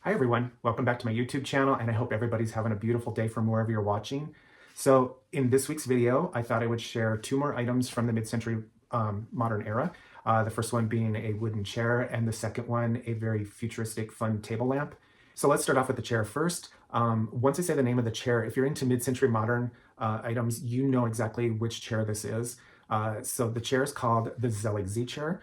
Hi everyone, welcome back to my YouTube channel, and I hope everybody's having a beautiful day from wherever you're watching. So in this week's video, I thought I would share two more items from the mid-century modern era. The first one being a wooden chair, and the second one a very futuristic, fun table lamp. So let's start off with the chair first. Once I say the name of the chair, if you're into mid-century modern items, you know exactly which chair this is. So the chair is called the Selig Z Chair.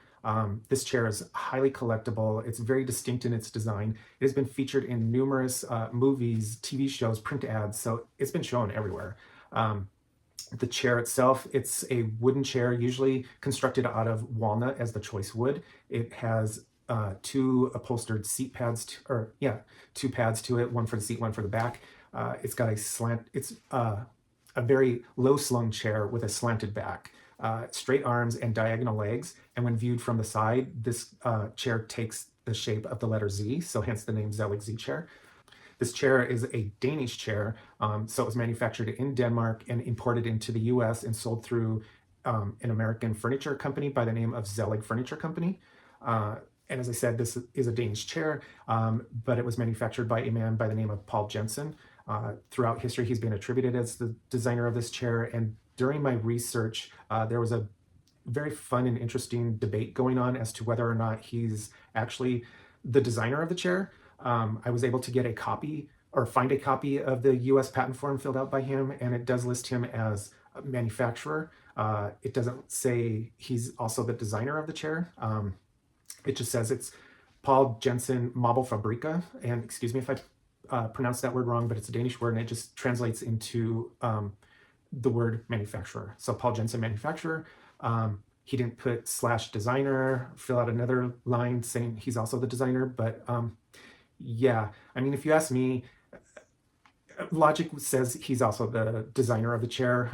This chair is highly collectible. It's very distinct in its design. It has been featured in numerous movies, TV shows, print ads, so it's been shown everywhere. The chair itself, it's a wooden chair, usually constructed out of walnut as the choice wood. It has two upholstered seat pads, two pads to it, one for the seat, one for the back. It's got a slant, it's a very low slung chair with a slanted back. Straight arms and diagonal legs, and when viewed from the side, this chair takes the shape of the letter Z, so hence the name Selig Z Chair. This chair is a Danish chair, so it was manufactured in Denmark and imported into the US and sold through an American furniture company by the name of Selig Furniture Company. And as I said, this is a Danish chair, but it was manufactured by a man by the name of Paul Jensen. Throughout history, he's been attributed as the designer of this chair, and during my research, there was a very fun and interesting debate going on as to whether or not he's actually the designer of the chair. I was able to get a copy or find a copy of the US patent form filled out by him, and it does list him as a manufacturer. It doesn't say he's also the designer of the chair. It just says it's Paul Jensen Mobile Fabrica, and excuse me if I pronounced that word wrong, but it's a Danish word and it just translates into the word manufacturer. So Paul Jensen manufacturer. He didn't put /designer, fill out another line saying he's also the designer, but yeah, I mean, if you ask me, logic says he's also the designer of the chair.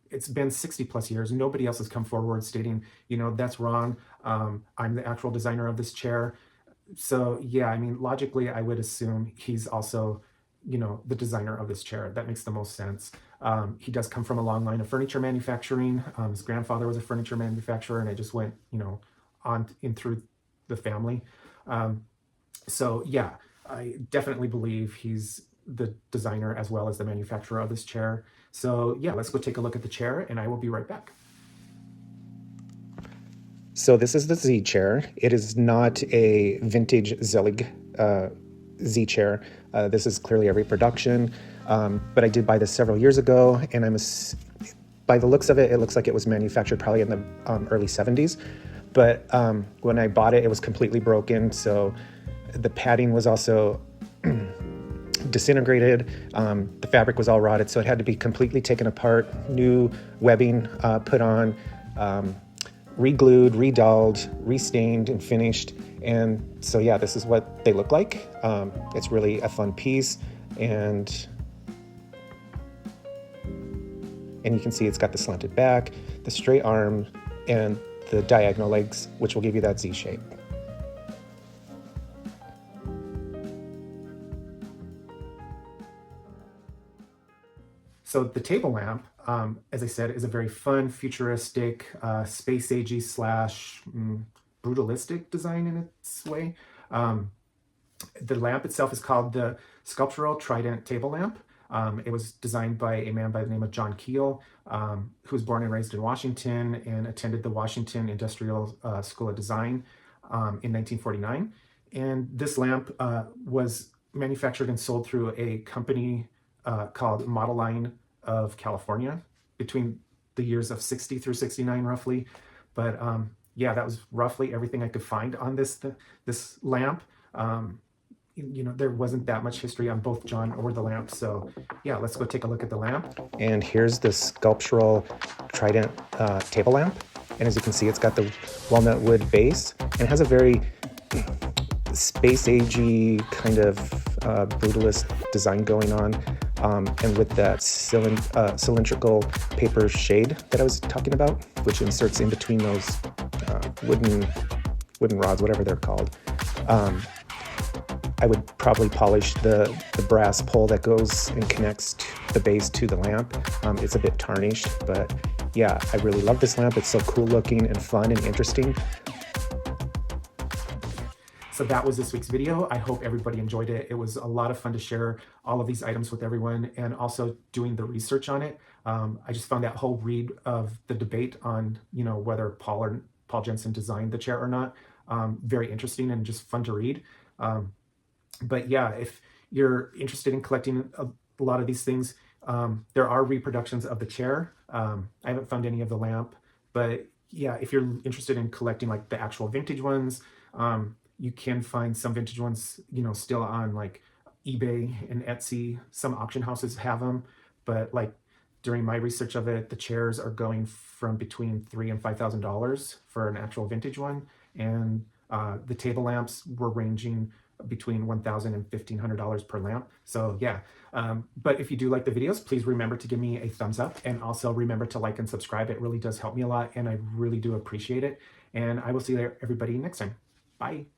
It's been 60 plus years. Nobody else has come forward stating, that's wrong. I'm the actual designer of this chair. So yeah, I mean, logically, I would assume he's also, the designer of this chair. That makes the most sense. He does come from a long line of furniture manufacturing. His grandfather was a furniture manufacturer, and it just went, on in through the family. So yeah, I definitely believe he's the designer as well as the manufacturer of this chair. So yeah, let's go take a look at the chair, and I will be right back. So this is the Z chair. It is not a vintage Selig Z chair. This is clearly a reproduction, but I did buy this several years ago, and by the looks of it, it looks like it was manufactured probably in the early 70s. But when I bought it, it was completely broken, so the padding was also disintegrated. The fabric was all rotted, so it had to be completely taken apart, new webbing put on, re-glued, re-dulled, re-stained, and finished. And so yeah, this is what they look like. It's really a fun piece, and you can see it's got the slanted back, the straight arm, and the diagonal legs, which will give you that Z shape. So the table lamp, as I said, is a very fun, futuristic, space-agey / brutalistic design in its way. The lamp itself is called the Sculptural Trident Table Lamp. It was designed by a man by the name of John Keel, who was born and raised in Washington and attended the Washington Industrial School of Design in 1949. And this lamp was manufactured and sold through a company called Model Line of California between the years of 60 through 69 roughly. But yeah, that was roughly everything I could find on this lamp. There wasn't that much history on both John or the lamp. So yeah, let's go take a look at the lamp. And here's the Sculptural Trident Table Lamp. And as you can see, it's got the walnut wood base and it has a very space-agey kind of brutalist design going on, and with that cylindrical paper shade that I was talking about, which inserts in between those wooden rods, whatever they're called. I would probably polish the brass pole that goes and connects the base to the lamp. It's a bit tarnished, but yeah, I really love this lamp. It's so cool looking and fun and interesting. So that was this week's video. I hope everybody enjoyed it. It was a lot of fun to share all of these items with everyone, and also doing the research on it. I just found that whole read of the debate on, whether Paul Jensen designed the chair or not, very interesting and just fun to read. But yeah, if you're interested in collecting a lot of these things, there are reproductions of the chair. I haven't found any of the lamp, but yeah, if you're interested in collecting like the actual vintage ones, you can find some vintage ones, still on like eBay and Etsy. Some auction houses have them, but like during my research of it, the chairs are going from between $3,000 and $5,000 for an actual vintage one, and the table lamps were ranging between $1,000 and $1,500 per lamp. So yeah, but if you do like the videos, please remember to give me a thumbs up, and also remember to like and subscribe. It really does help me a lot, and I really do appreciate it. And I will see you there, everybody, next time. Bye.